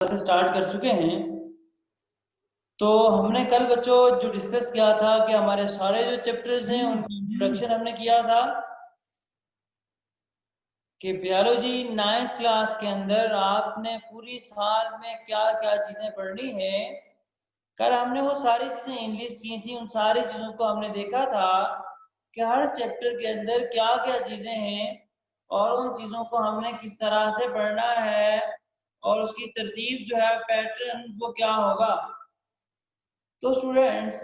से स्टार्ट कर चुके हैं। तो हमने कल बच्चों जो डिस्कस किया था कि हमारे सारे जो चैप्टर्स हैं उनकी इंट्रोडक्शन हमने किया था कि बायोलॉजी 9th क्लास के अंदर आपने पूरी साल में क्या क्या चीज़ें पढ़नी है। कल हमने वो सारी चीज़ें इनलिस्ट की थी, उन सारी चीज़ों को हमने देखा था कि हर चैप्टर के अंदर क्या क्या चीज़ें हैं और उन चीज़ों को हमने किस तरह से पढ़ना है और उसकी तरतीब जो है पैटर्न वो क्या होगा। तो स्टूडेंट्स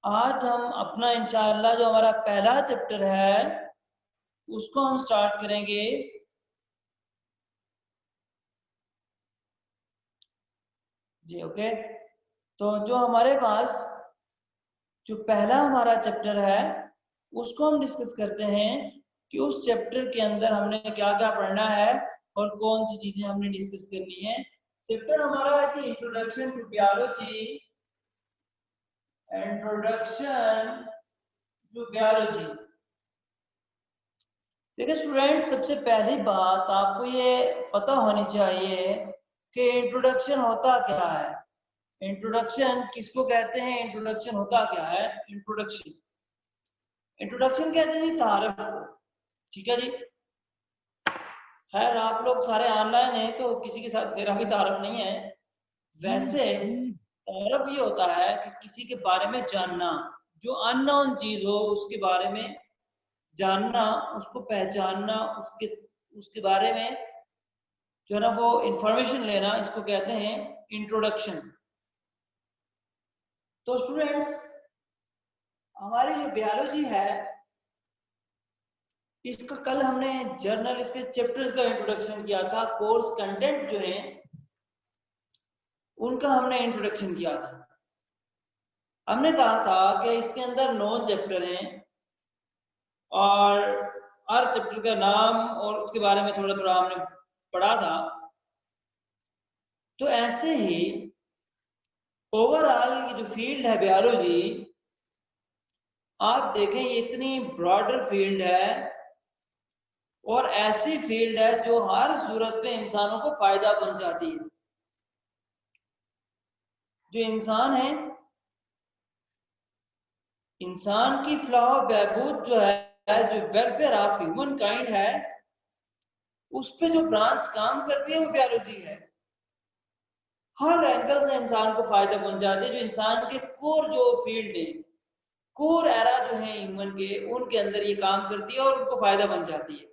आज हम अपना इंशाअल्लाह जो हमारा पहला चैप्टर है उसको हम स्टार्ट करेंगे। जी ओके। तो जो हमारे पास जो पहला हमारा चैप्टर है उसको हम डिस्कस करते हैं कि उस चैप्टर के अंदर हमने क्या क्या पढ़ना है और कौन सी चीजें हमने डिस्कस करनी है। चैप्टर हमारा है जी introduction to biology. Introduction to biology. देखिए स्टूडेंट, सबसे पहली बात आपको ये पता होनी चाहिए कि इंट्रोडक्शन होता क्या है। इंट्रोडक्शन किसको कहते हैं, इंट्रोडक्शन होता क्या है। इंट्रोडक्शन इंट्रोडक्शन कहते हैं जी तारफ को। ठीक है जी। खैर आप लोग सारे ऑनलाइन हैं तो किसी के साथ मेरा भी तारफ नहीं है। वैसे तारफ ये होता है कि किसी के बारे में जानना, जो अननोन चीज हो उसके बारे में जानना, उसको पहचानना, उसके उसके बारे में जो है ना वो इंफॉर्मेशन लेना, इसको कहते हैं इंट्रोडक्शन। तो स्टूडेंट्स हमारी जो बायोलॉजी है इसका कल हमने जर्नल इसके चैप्टर्स का इंट्रोडक्शन किया था। कोर्स कंटेंट जो है उनका हमने इंट्रोडक्शन किया था। हमने कहा था कि इसके अंदर 9 चैप्टर हैं और हर चैप्टर का नाम और उसके बारे में थोड़ा थोड़ा हमने पढ़ा था। तो ऐसे ही ओवरऑल ये जो फील्ड है बायोलॉजी, आप देखें ये इतनी ब्रॉडर फील्ड है और ऐसी फील्ड है जो हर सूरत में इंसानों को फायदा पहुंचाती है। जो इंसान है, इंसान की फलाह बहबूद जो है, जो वेलफेयर ऑफ ह्यूमन काइंड है, उस पे जो ब्रांच काम करती है वो बायोलॉजी है। हर एंगल से इंसान को फायदा पहुंचाती है। जो इंसान के कोर जो फील्ड है, कोर एरा जो है ह्यूमन के, उनके अंदर ये काम करती है और उनको फायदा पहुंचाती है।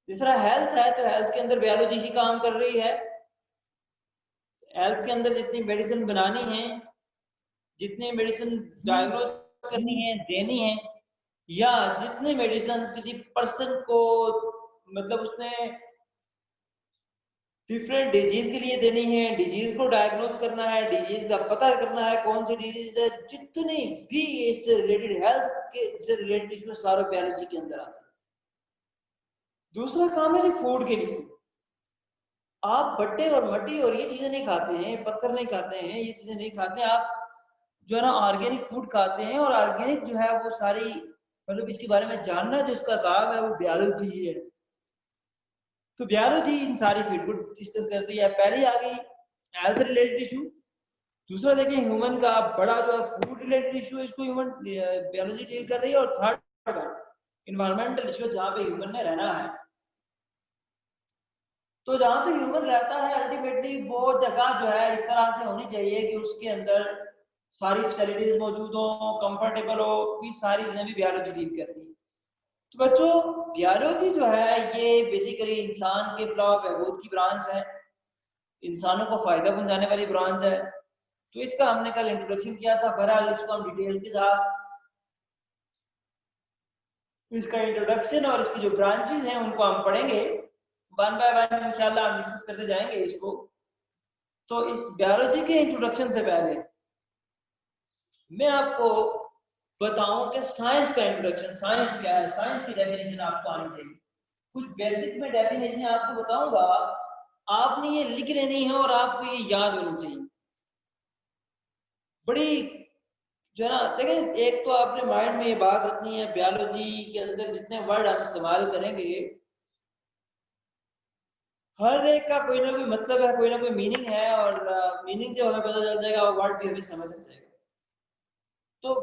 तीसरा हेल्थ है, तो हेल्थ के अंदर बायोलॉजी ही काम कर रही है। हेल्थ के अंदर जितनी मेडिसिन बनानी है, जितनी मेडिसिन डायग्नोस करनी है, देनी है, या जितने मेडिसिन किसी पर्सन को मतलब उसने डिफरेंट डिजीज के लिए देनी है, डिजीज को डायग्नोस करना है, डिजीज का पता करना है कौन सी डिजीज है, जितनी भी इससे रिलेटेड हेल्थ के से रिलेटेड इसमें सारा बायोलॉजी के अंदर आता है। दूसरा काम है जी फूड के लिए। आप भट्टे और मट्टी और ये चीजें नहीं खाते हैं, पत्थर नहीं खाते हैं, ये चीजें नहीं खाते हैं। आप जो है ना ऑर्गेनिक फूड खाते हैं और ऑर्गेनिक जो है वो सारी मतलब इसके बारे में जानना जो इसका काम है वो बायोलॉजी ही है। तो बायोलॉजी इन सारी फील्ड को डिस्कस करती है। पहली आ गई हेल्थ रिलेटेड इशू। दूसरा देखें ह्यूमन का बड़ा जो है फूड रिलेटेड इशू है, इसको ह्यूमन बायोलॉजी डील कर रही है। और थर्ड इन्वायरमेंटल इशू, जहाँ पे ह्यूमन ने रहना है। तो जहाँ पे ह्यूमन रहता है अल्टीमेटली वो जगह जो है इस तरह से होनी चाहिए कि उसके अंदर सारी फैसिलिटीज मौजूद हो, कंफर्टेबल हो। ये सारी चीजें भी बायोलॉजी डील करती है। तो बच्चों बायोलॉजी जो है ये बेसिकली इंसान के फलाह बहबूद की ब्रांच है, इंसानों को फायदा पहुंचाने वाली ब्रांच है। तो इसका हमने कल इंट्रोडक्शन किया था। बहरहाल इसको हम डिटेल के साथ इसका इंट्रोडक्शन और इसकी जो ब्रांचेस हैं उनको हम पढ़ेंगे वन बाय वन। इंशाल्लाह हम डिस्कस करते जाएंगे इसको। तो इस बायोलॉजी के इंट्रोडक्शन से पहले मैं आपको बताऊं कि साइंस का इंट्रोडक्शन, साइंस क्या है, साइंस की डेफिनेशन आपको आनी चाहिए। कुछ बेसिक में डेफिनेशन आपको बताऊंगा, आपने ये लिख लेनी है और आपको ये याद होनी चाहिए। बड़ी जो है ना, देखें एक तो आपने माइंड में ये बात रखनी है, बायोलॉजी के अंदर जितने वर्ड हम इस्तेमाल करेंगे हर एक का कोई ना कोई मतलब है, कोई ना कोई मीनिंग है, और मीनिंग जब हमें पता चल जाएगा और वर्ड भी हमें समझ आ जाएगा। तो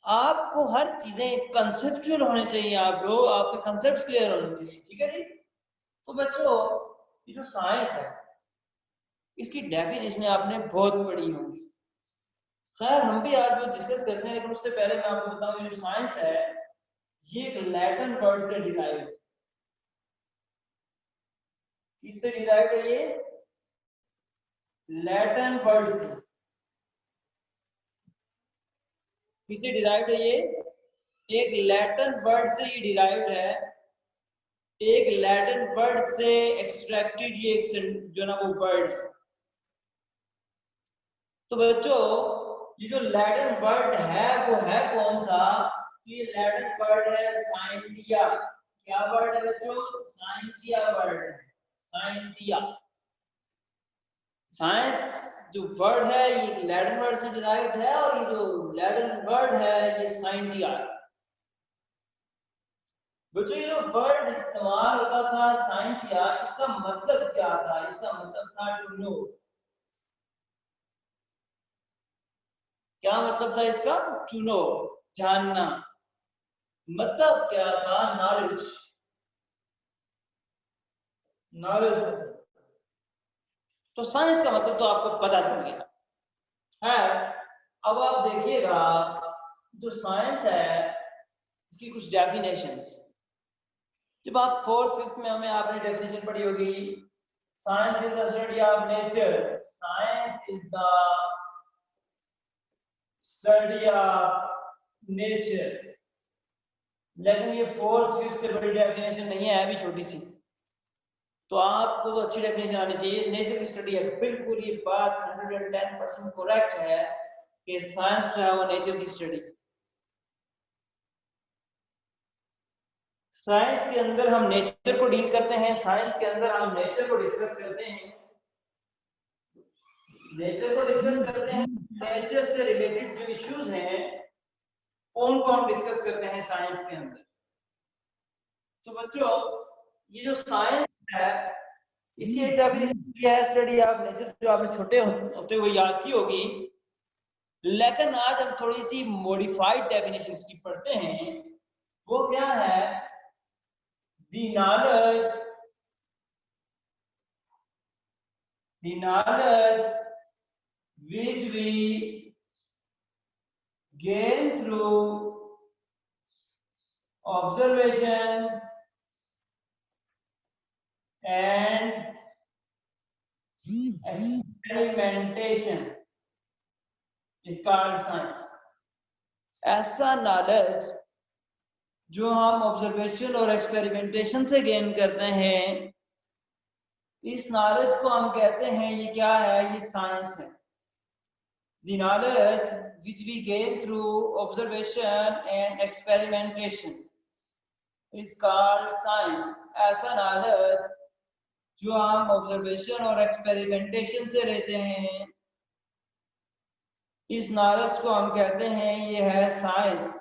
आपको हर चीजें कंसेप्चुअल होने चाहिए, आप लोग आपके कंसेप्ट क्लियर होने चाहिए, ठीक है जी। तो बच्चों ये जो साइंस है इसकी डेफिनेशन आपने बहुत पढ़ी होगी, खैर हम भी आज जो डिस्कस करते हैं, लेकिन उससे पहले मैं आपको बताऊं जो साइंस है ये एक लैटिन वर्ड से डिराइव है। किससे डिराइव है ये? लैटिन वर्ड से। किससे डिराइव है ये? एक लैटिन वर्ड से ये डिराइव है, एक लैटिन वर्ड से एक्सट्रैक्टेड ये एक जो ना वो वर्ड है। तो बच्चों ये जो लैटिन वर्ड है वो है कौन सा? तो ये लैटिन वर्ड है साइंटिया। क्या वर्ड है बच्चों? साइंटिया वर्ड है, साइंटिया। साइंस जो वर्ड है ये लैटिन वर्ड से डिराइव्ड है, और ये जो लैटिन वर्ड है ये साइंटिया। बच्चों ये जो वर्ड इस्तेमाल होता था साइंटिया, इसका मतलब क्या था? इसका मतलब था टू नो। क्या मतलब था इसका? टू नो, जानना। मतलब क्या था? Knowledge, knowledge. तो साइंस का मतलब तो आपको पता चल गया है। अब आप देखिएगा जो साइंस है इसकी कुछ डेफिनेशंस। जब आप फोर्थ फिफ्थ में हमें आपने डेफिनेशन पढ़ी होगी, science is the study of nature, science is the study of nature. लेकिन ये फोर्थ फिफ्थ से बड़ी डेफिनेशन नहीं है, अभी छोटी सी। तो आपको तो अच्छी डेफिनेशन आनी चाहिए। नेचर की स्टडी है, बिल्कुल ये बात 110% करेक्ट है कि साइंस जो है वो नेचर की स्टडी। साइंस के अंदर हम नेचर को डील करते हैं, साइंस के अंदर हम नेचर को डिस्कस करते हैं, नेचर को डिस्कस करते हैं। नेचर से रिलेटेड जो इश्यूज हैं उनको हम डिस्कस करते हैं साइंस के अंदर। तो बच्चों ये जो साइंस है इसकी एक डेफिनेशन है स्टडी ऑफ नेचर, जो आपने छोटे होते हुए याद की होगी। लेकिन आज हम थोड़ी सी मॉडिफाइड डेफिनेशन की पढ़ते हैं। वो क्या है? The knowledge, the knowledge which we gain through observation and experimentation is called science। ऐसा नॉलेज जो हम ऑब्जर्वेशन और एक्सपेरिमेंटेशन से गेन करते हैं, इस नॉलेज को हम कहते हैं ये क्या है? ये साइंस है। The knowledge which we gain through observation and experimentation is called science। ऐसा नॉलेज जो हम ऑब्जर्वेशन और एक्सपेरिमेंटेशन से लेते हैं, इस नॉलेज को हम कहते हैं ये है साइंस।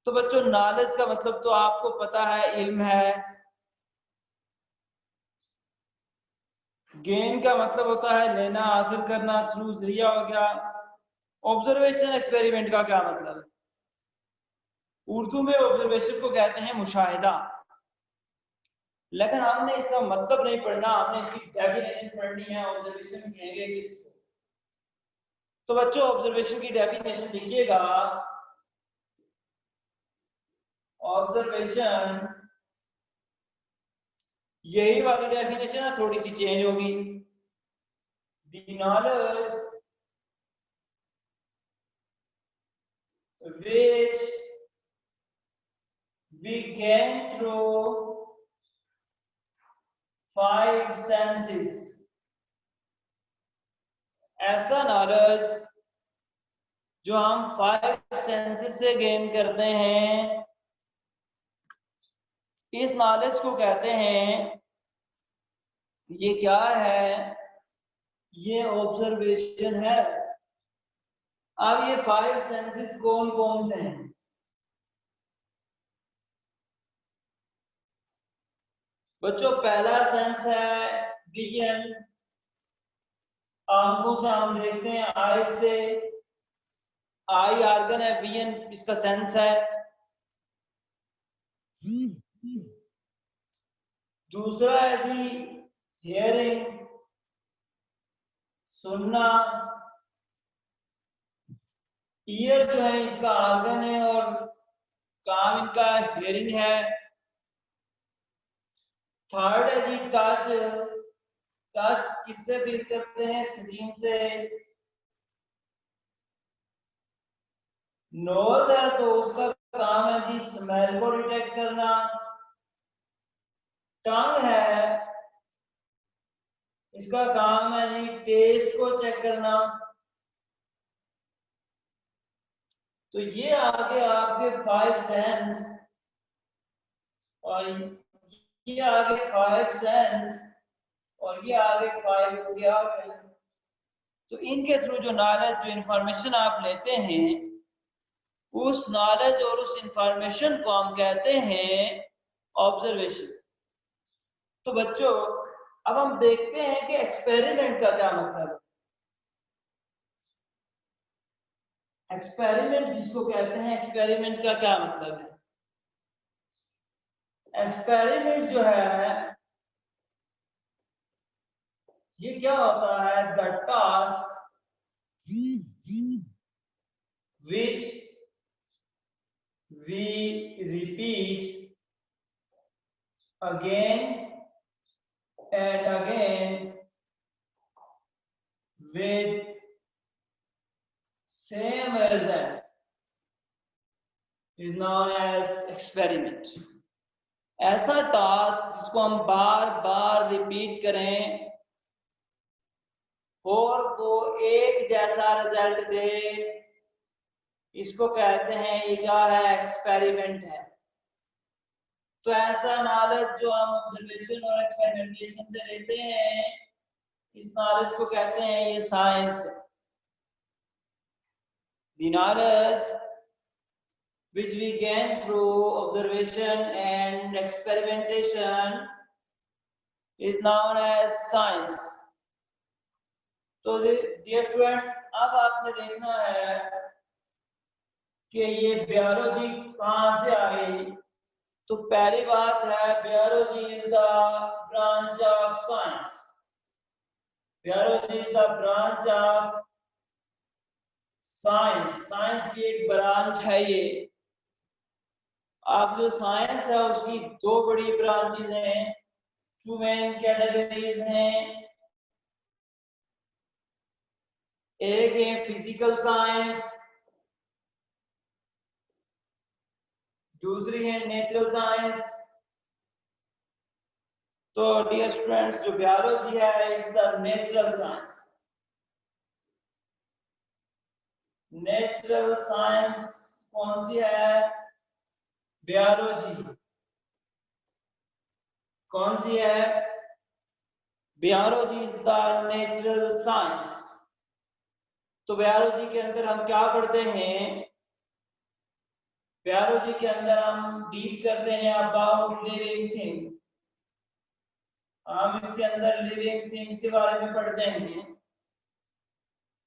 तो बच्चों नॉलेज का मतलब तो आपको पता है, इल्म है। गेन का मतलब होता है लेना, हासिल करना, थ्रू जरिया हो गया। ऑब्जर्वेशन एक्सपेरिमेंट का क्या मतलब है? उर्दू में ऑब्जर्वेशन को कहते हैं मुशाहिदा। लेकिन हमने इसका मतलब नहीं पढ़ना, हमने इसकी डेफिनेशन पढ़नी है। ऑब्जर्वेशन कहेंगे किसको? तो बच्चों ऑब्जर्वेशन की डेफिनेशन लिखिएगा। ऑब्जर्वेशन, यही वाली डेफिनेशन है, थोड़ी सी चेंज होगी। The knowledge which we gain through five senses। ऐसा नॉलेज जो हम फाइव सेंसेस से गेन करते हैं, इस नॉलेज को कहते हैं, ये क्या है? ये ऑब्जर्वेशन है। अब ये फाइव सेंसेस कौन कौन से हैं? बच्चों पहला सेंस है विजन, आंखों से हम देखते हैं, आई से, आई ऑर्गन है, विजन इसका सेंस है। दूसरा है जी हियरिंग, सुनना, ईयर जो है इसका ऑर्गन है और काम इनका हियरिंग है। थर्ड है जी टच, टच किससे फील करते हैं? स्किन से। नोज है तो उसका काम है जी स्मेल को डिटेक्ट करना। टंग है, इसका काम है जी टेस्ट को चेक करना। तो ये आगे आपके 5 सेंस, और ये आगे 5 सेंस, और ये आगे 5 हो गया। तो इनके थ्रू जो नॉलेज, जो इंफॉर्मेशन आप लेते हैं, उस नॉलेज और उस इंफॉर्मेशन को हम कहते हैं ऑब्जर्वेशन। तो बच्चों अब हम देखते हैं कि एक्सपेरिमेंट का क्या मतलब है। एक्सपेरिमेंट जिसको कहते हैं, एक्सपेरिमेंट का क्या मतलब है? एक्सपेरिमेंट जो है ये क्या होता है? The task which we repeat again and again with same result is known as experiment. ऐसा टास्क जिसको हम बार बार रिपीट करें और वो एक जैसा रिजल्ट दे, इसको कहते हैं, ये क्या है? एक्सपेरिमेंट है। तो ऐसा नॉलेज जो हम ऑब्जर्वेशन और एक्सपेरिमेंटेशन से लेते हैं, इस नॉलेज को कहते हैं ये साइंस है। The knowledge which we gain through observation and experimentation is known as science. तो dear students, अब आपने देखना है कि ये बायोलॉजी कहाँ से आई। तो पहली बात है, biology is the branch of science. Biology is the branch of science. Science की एक ब्रांच है ये। अब जो साइंस है उसकी दो बड़ी ब्रांचेस हैं, टू मेन कैटेगरीज हैं। एक है फिजिकल साइंस, दूसरी है नेचुरल साइंस। तो डियर स्टूडेंट्स, जो बायोलॉजी है it's the natural science. Natural science कौन सी है? बायोलॉजी। कौन सी है? Biology is the natural science. तो बायोलॉजी के अंदर हम क्या पढ़ते हैं? बायोलॉजी के अंदर हम डील करते हैं अबाउट लिविंग थिंग। हम इसके अंदर लिविंग थिंग्स के बारे में पढ़ते हैं।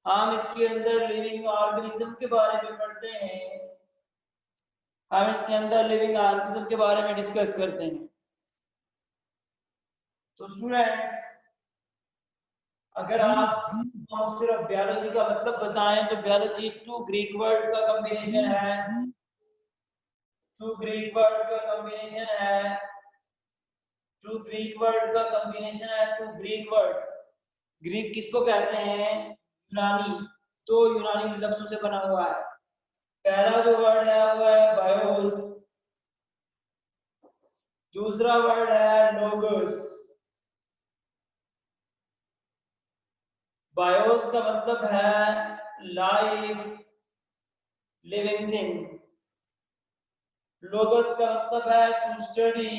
हम इसके अंदर लिविंग ऑर्गेनिज्म के बारे में पढ़ते हैं। हम इसके अंदर लिविंग ऑर्गेनिज्म के बारे में डिस्कस करते हैं। तो स्टूडेंट्स, अगर आप सिर्फ बायोलॉजी का मतलब बताएं तो बायोलॉजी टू ग्रीक वर्ड का कॉम्बिनेशन है। टू ग्रीक वर्ड का कॉम्बिनेशन है। टू ग्रीक वर्ड का कॉम्बिनेशन है। Two Greek word. ग्रीक किसको कहते हैं? यूनानी। तो यूनानी लफ्जों से बना हुआ है। पहला जो वर्ड है वो है बायोस, दूसरा वर्ड है लोगोस। बायोस का मतलब है लाइफ, लिविंग थिंग। लोगोस का मतलब है to study,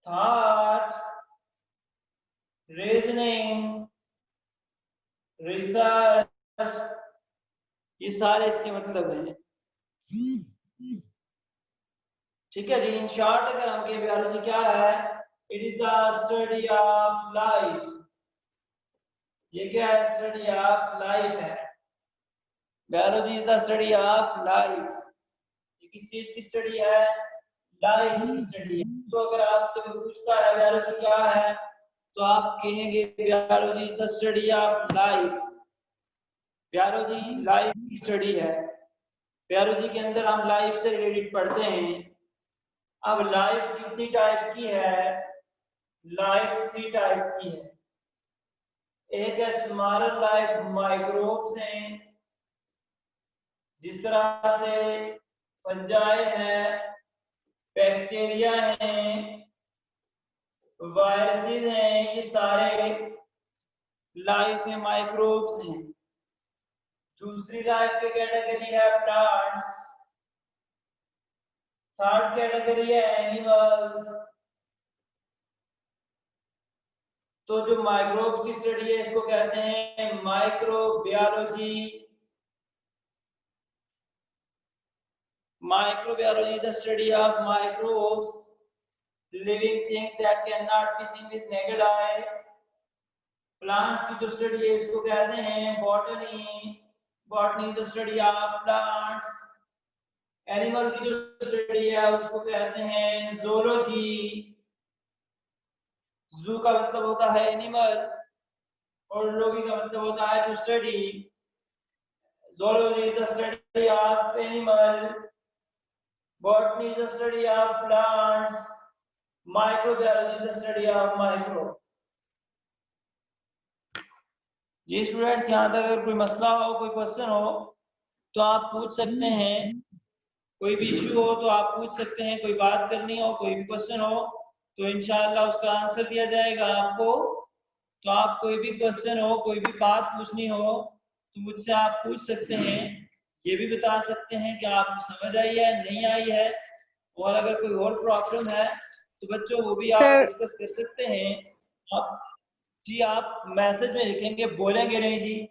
thought, reasoning, research, ये सारे इसके मतलब हैं। ठीक है जी। इन शॉर्ट अगर हम कहें बायोलॉजी क्या है, it is the study of life. ये क्या है? स्टडी ऑफ लाइफ है। Biology is the study of life. ये किस चीज की स्टडी है? लाइफ की स्टडी है। तो अगर आपसे कोई पूछता है बायोलॉजी क्या है, तो आप कहेंगे biology is the study of life. Biology life की स्टडी है। बायोलॉजी के अंदर हम लाइफ से रिलेटेड पढ़ते हैं। अब लाइफ कितनी टाइप की है? लाइफ 3 टाइप की है। एक है स्मॉलर लाइफ, माइक्रोब्स हैं, जिस तरह से फंजाई है, बैक्टीरिया हैं, वायरसेस हैं, ये सारे लाइफ में माइक्रोब्स हैं। दूसरी लाइफ की कैटेगरी है प्लांट्स। थर्ड कैटेगरी है एनिमल्स। तो जो माइक्रोब की स्टडी है इसको कहते हैं microbiology. Microbiology is the study of microbes, living things that can not be seen with naked eye. Plants की जो स्टडी है इसको कहते हैं botany. Botany is the study of plants. Animal की जो स्टडी है उसको कहते हैं ज़ूलॉजी। जू का मतलब होता है एनिमल और लोगी का मतलब होता है to study. Zoology is the study of animal, botany is the study of plants, microbiology is the study of micro. जी स्टूडेंट्स, यहाँ तक अगर कोई मसला हो, कोई क्वेश्चन हो तो आप पूछ सकते हैं। कोई भी इश्यू हो तो आप पूछ सकते हैं। कोई बात करनी हो, कोई भी क्वेश्चन हो तो इंशाल्लाह उसका आंसर दिया जाएगा आपको। तो आप कोई भी क्वेश्चन हो, कोई भी बात पूछनी हो तो मुझसे आप पूछ सकते हैं। ये भी बता सकते हैं कि आपको समझ आई है नहीं आई है, और अगर कोई और प्रॉब्लम है तो बच्चों वो भी आप डिस्कस कर सकते हैं। आप जी आप मैसेज में लिखेंगे, बोलेंगे नहीं जी।